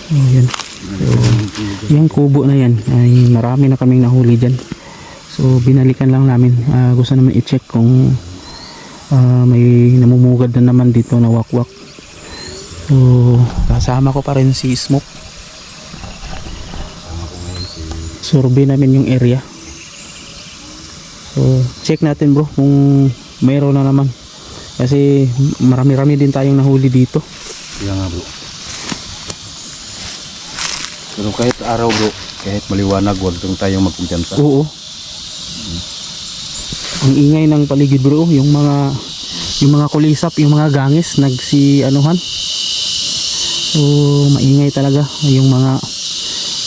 Oh, yan. So, yung kubo na yan ay marami na kaming nahuli dyan. So binalikan lang namin. Gusto naman i-check kung may namumugad na naman dito na wakwak. So kasama ko pa rin si Smoke. Survey namin yung area. So check natin bro kung mayroon na naman. Kasi marami-rami din tayong nahuli dito. Kaya nga bro. Pero kahit araw bro, kahit maliwanag, huwag lang tayong magkumpiyansa. Oo. Ang ingay ng paligid bro, yung mga kulisap, yung mga gangis nagsi-anuhan. So maingay talaga yung mga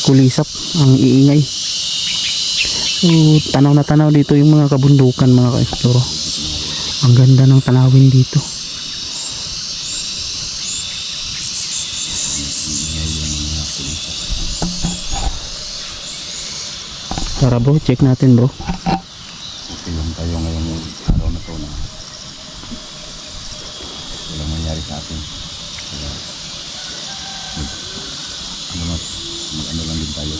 kulisap, ang iingay. So tanaw na tanaw dito yung mga kabundukan mga ka-explore. Ang ganda ng tanawin dito. Tara bro, check natin bro. Okay lang tayo ngayong araw na to na walang mangyari sa atin. Kaya ano lang din tayo.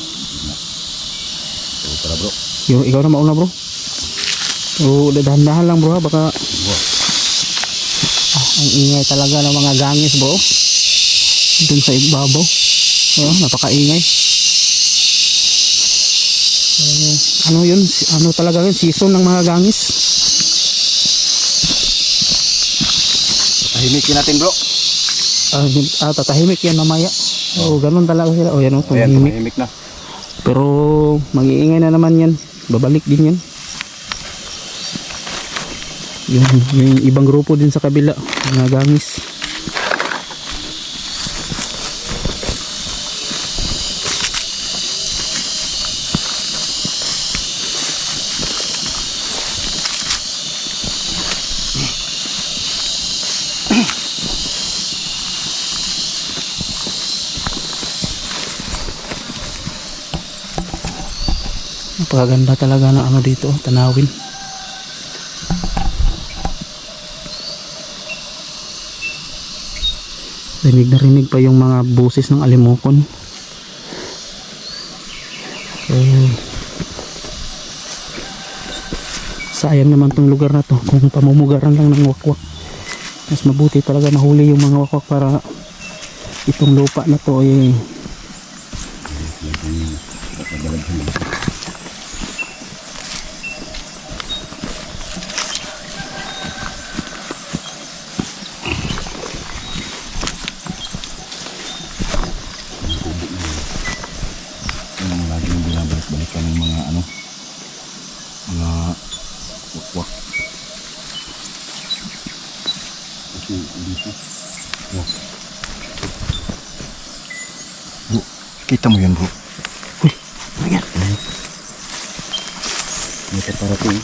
So tara bro. Yung ikaw na mauna bro. So dahan-dahan lang bro ha, baka ang ingay talaga ng mga gangis bro. Dun sa ibabaw. Napakaingay. Ano yun? Ano talaga yun? Season ng mga gangis. Tahimikin natin bro. Tatahimik yan mamaya. Ganun talaga sila. Yan o, Ayan, tumahimik. tumahimik na. Pero mag-iingay na naman yan. Babalik din yan. Yung ibang grupo din sa kabila. Mga gangis. Napakaganda talaga ng ano dito, tanawin. Rinig na rinig pa yung mga boses ng alimokon. So, sayang naman tong lugar na to kung pamumugaran lang ng wakwak. Mas mabuti talaga mahuli yung mga wakwak para itong lupa na to ay yung laging binabalik-balikan ng mga mga wakwak. Kasi dito bro, kita mo yan bro. uy, ano yan? May kaparating.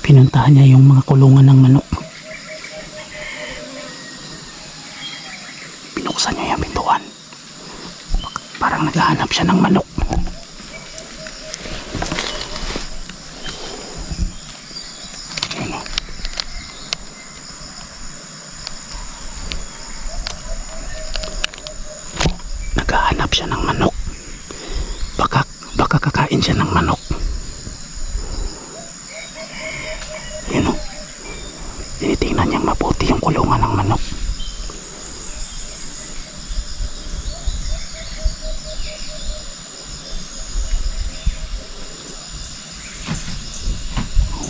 Pinuntahan niya yung mga kulungan ng manok. Binuksan niya yung pintuan. Parang naghahanap siya ng manok. Ayun o. Naghahanap siya ng manok. Baka kakain siya ng manok. Ayun o. Tinitingnan niyang mabuti yung kulungan ng manok.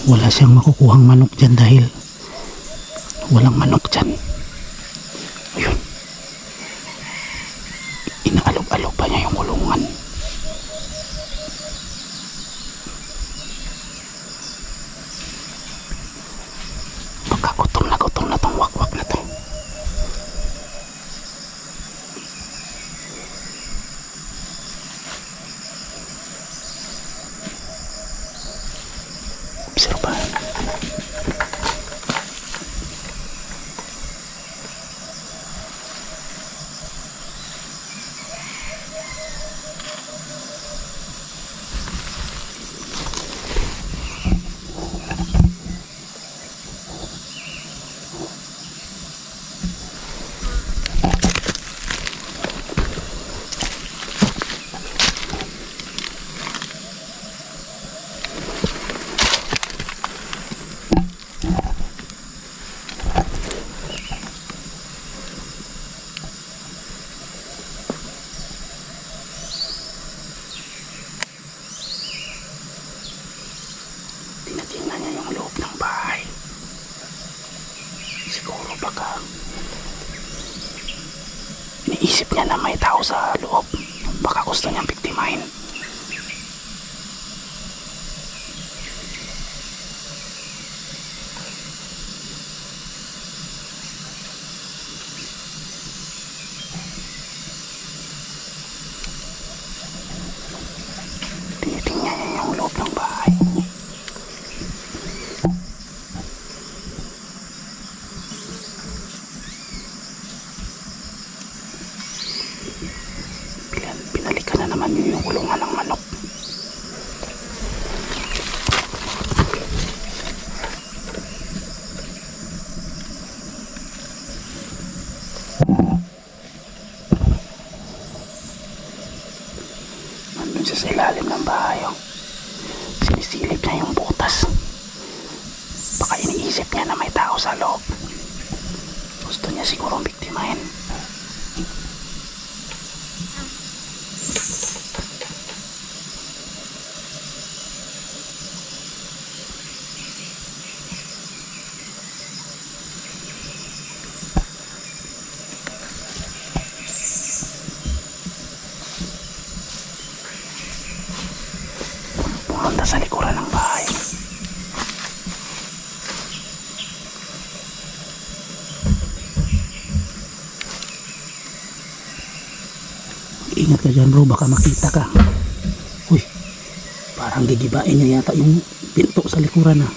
Wala siyang makukuhang manok dyan dahil walang manok dyan. Ayun. Inaalog-alog pa niya yung kulungan. Baka gutom na tong wakwak na to. Obserbahan. Tinatingnan niya yung loob ng bahay. Siguro baka iniisip niya na may tao sa loob. Baka gusto niyang biktimahin. Tinitingnan niya yung loob ng bahay. Binalikan na naman yung kulungan ng manok. Nandun siya sa ilalim ng bahay. Oh. Sinisilip niya yung butas. Baka iniisip niya na may tao sa loob. Gusto niya sigurong biktimahin. Pumunta sa likuran ng bahay. Ingat ka dyan bro, baka makita ka. Uy, parang gigibain niya yata yung pinto sa likuran na.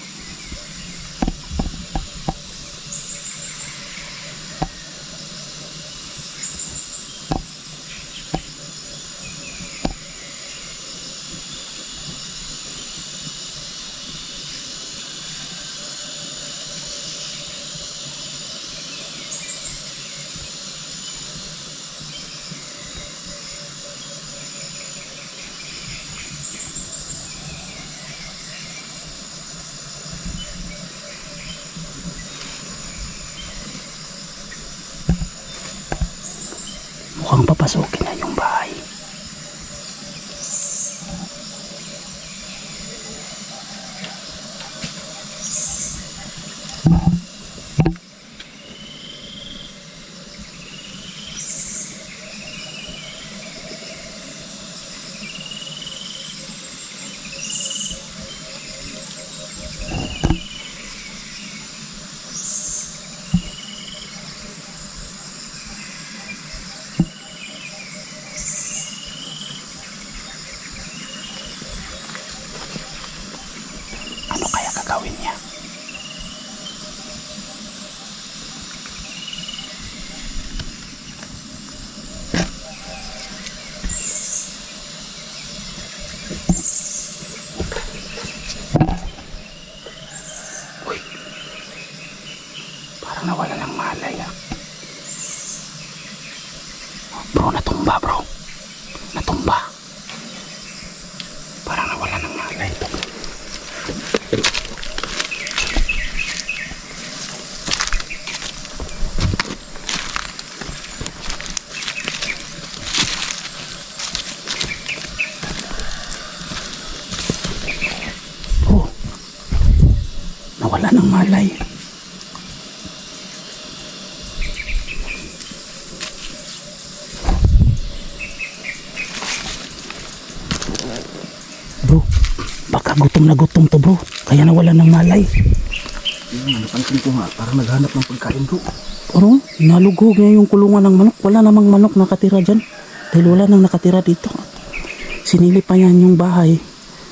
Nawala ng malay. Bro, baka gutom na gutom to bro. Kaya nawala ng malay. Napansin ko nga, parang naghanap ng pagkain bro. Ano? Nalugog niya yung kulungan ng manok. Wala namang manok nakatira dyan. Dahil wala nang nakatira dito. Sinilip pa yan yung bahay.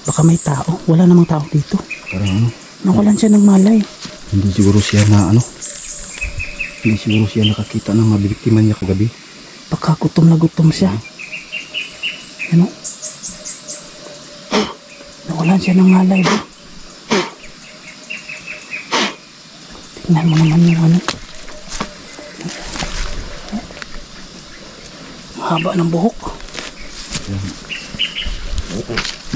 Baka may tao. Wala namang tao dito. Parang ano, Nawalan siya ng malay. hindi siguro siya na ano, hindi siguro siya nakakita ng mabibiktima niya kagabi. Baka gutom na gutom siya. Ano? Nawalan siya ng malay bro. Tingnan mo naman yung ano. Haba ng buhok.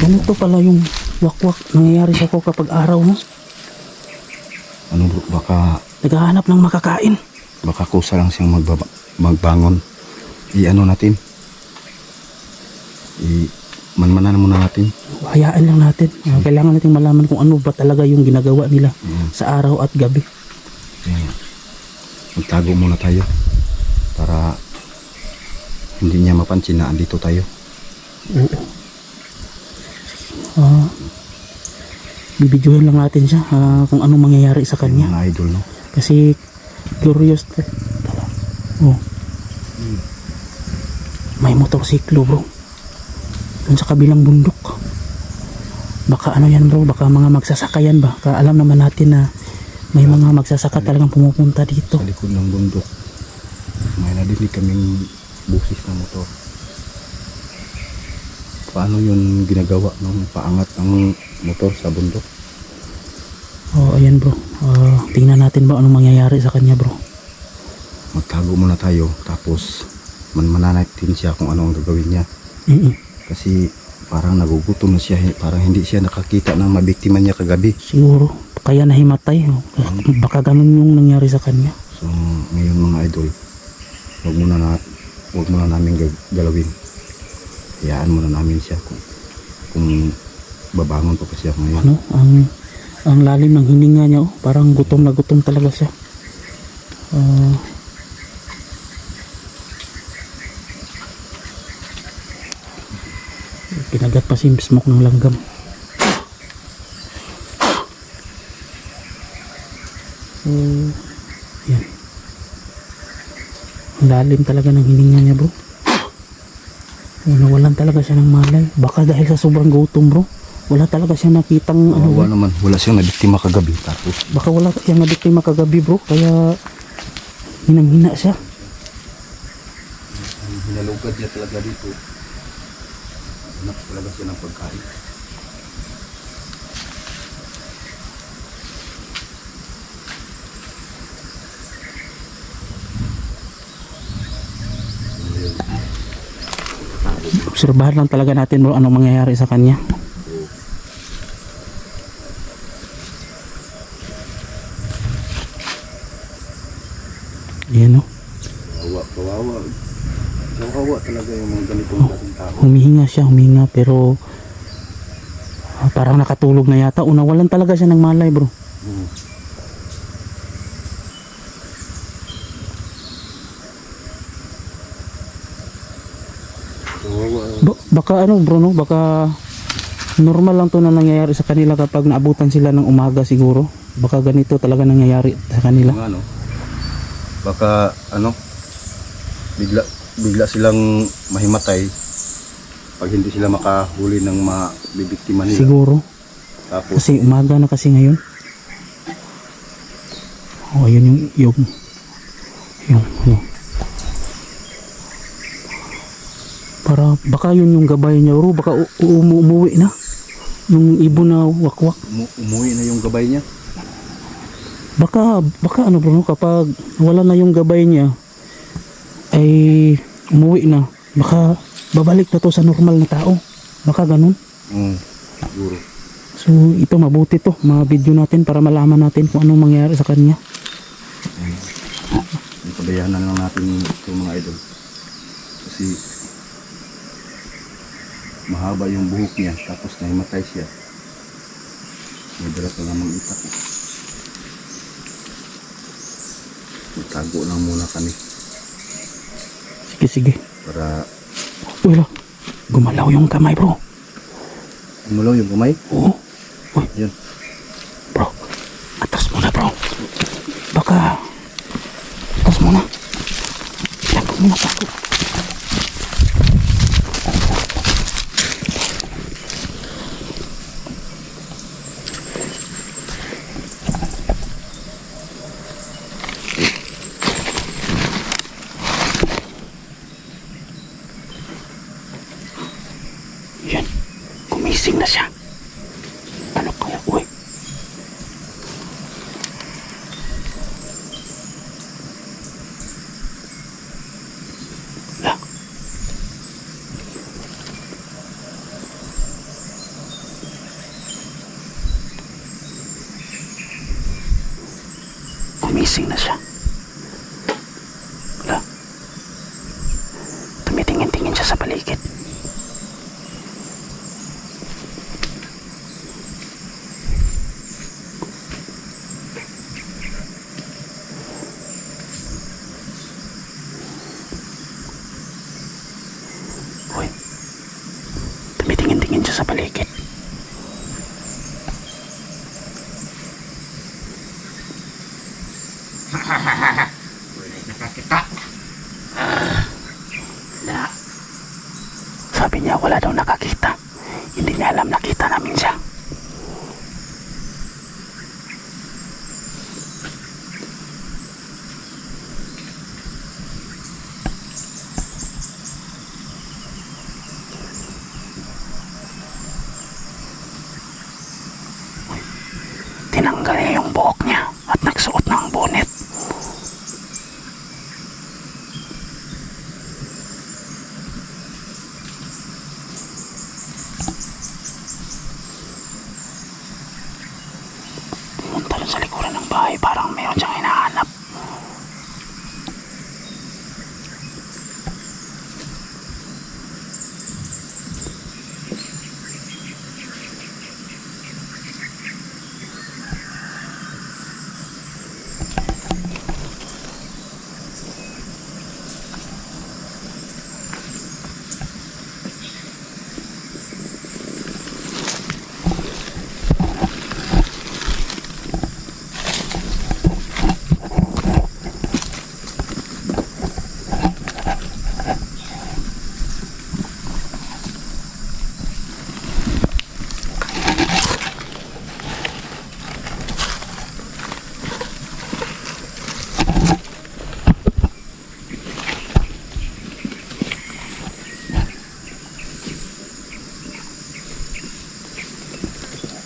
Ganito pala yung wakwak nangyayari sa ko kapag araw no. Ano bro, baka Naghahanap ng makakain. kusa lang siyang magbangon. I-ano natin, manmanan muna natin. Hayaan lang natin. Kailangan natin malaman kung ano ba talaga yung ginagawa nila sa araw at gabi. Magtago muna tayo para hindi niya mapansin na andito tayo. Oo. Bibidyohan lang natin siya kung anong mangyayari sa kanya. Mga idol, no? Kasi curious oh. May motorsiklo bro. Dun sa kabilang bundok. Baka ano yan bro, baka mga magsasaka yan ba? Alam naman natin na may mga magsasaka talagang pumupunta dito. Sa likod ng bundok, may nadinig kaming busis na motor. Paano yun ginagawa nung paangat ang motor sa bundok? Oh, ayan bro. Tingnan natin ba anong mangyayari sa kanya bro. Magtago muna tayo, tapos mananatin siya kung ano ang gagawin niya. Kasi parang nagugutom na siya, parang hindi siya nakakita ng mabiktima niya kagabi. Siguro, kaya nahimatay. Baka ganun yung nangyari sa kanya. So ngayon mga idol, wag muna namin galawin. Hayaan muna namin siya kung babangon pa siya ngayon. Ano, ang lalim ng hininga niya, oh. Parang gutom na gutom talaga siya. Kinagat pa si smoke ng langgam. Yan. Ang lalim talaga ng hininga niya bro. Nawalan talaga siya ng malay. Baka dahil sa sobrang gutom bro. Wala talaga siya nakitang Wala naman, wala siyang nabiktima kagabi. Tapos baka wala siyang nabiktima kagabi bro. Kaya hinang-hina siya. hinalugad niya talaga dito. Hanap talaga siya ng pagkain. Obserbahan lang talaga natin bro anong mangyayari sa kanya. Yan o. Kawawa talaga yung mga ganitong klaseng tao. Humihinga pero parang nakatulog na yata. Nawalan talaga siya ng malay bro. Baka ano bro no, baka normal lang to na nangyayari sa kanila kapag naabutan sila ng umaga siguro. Baka ganito talaga nangyayari sa kanila. Ano, baka ano, bigla silang mahimatay pag hindi sila makahuli ng mabibiktima nila. Siguro. Tapos Kasi umaga na kasi ngayon. Oh, yun yung para baka yun yung gabay niya bro, baka umuwi na yung ibon na wakwak. umuwi na yung gabay niya. Baka ano bro, kapag wala na yung gabay niya ay umuwi na, baka babalik na to sa normal na tao, baka ganun. Siguro. So ito mabuti to, ma-video natin para malaman natin kung anong mangyayari sa kanya. Pabayanan lang natin ito mga idol. Kasi mahaba yung buhok niya, tapos nahimatay siya. May dalat na namang itak. Tago lang muna kami Sige, sige. para Uy, la. Gumalaw yung kamay, bro. gumalaw yung kamay. Oo. Uy, Yan. bro. Atas muna, bro. Baka... Atas muna. Tago muna, tago. Yan. Gumising na siya. Ano kaya? Uy. La. Gumising na siya. La. Tumitingin-tingin siya sa paligid. Uy. Tumitingin-tingin siya sa paligid. Nakakita. Na. Sabi niya wala daw nakakita. Hindi niya alam nakita namin siya. Tinanggal niya yung buhok niya at nagsuot ng bonnet. Pumunta rin sa likuran ng bahay, parang meron siyang hinahanap.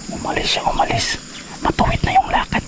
Umalis siya, umalis. Matuwid na yung lakad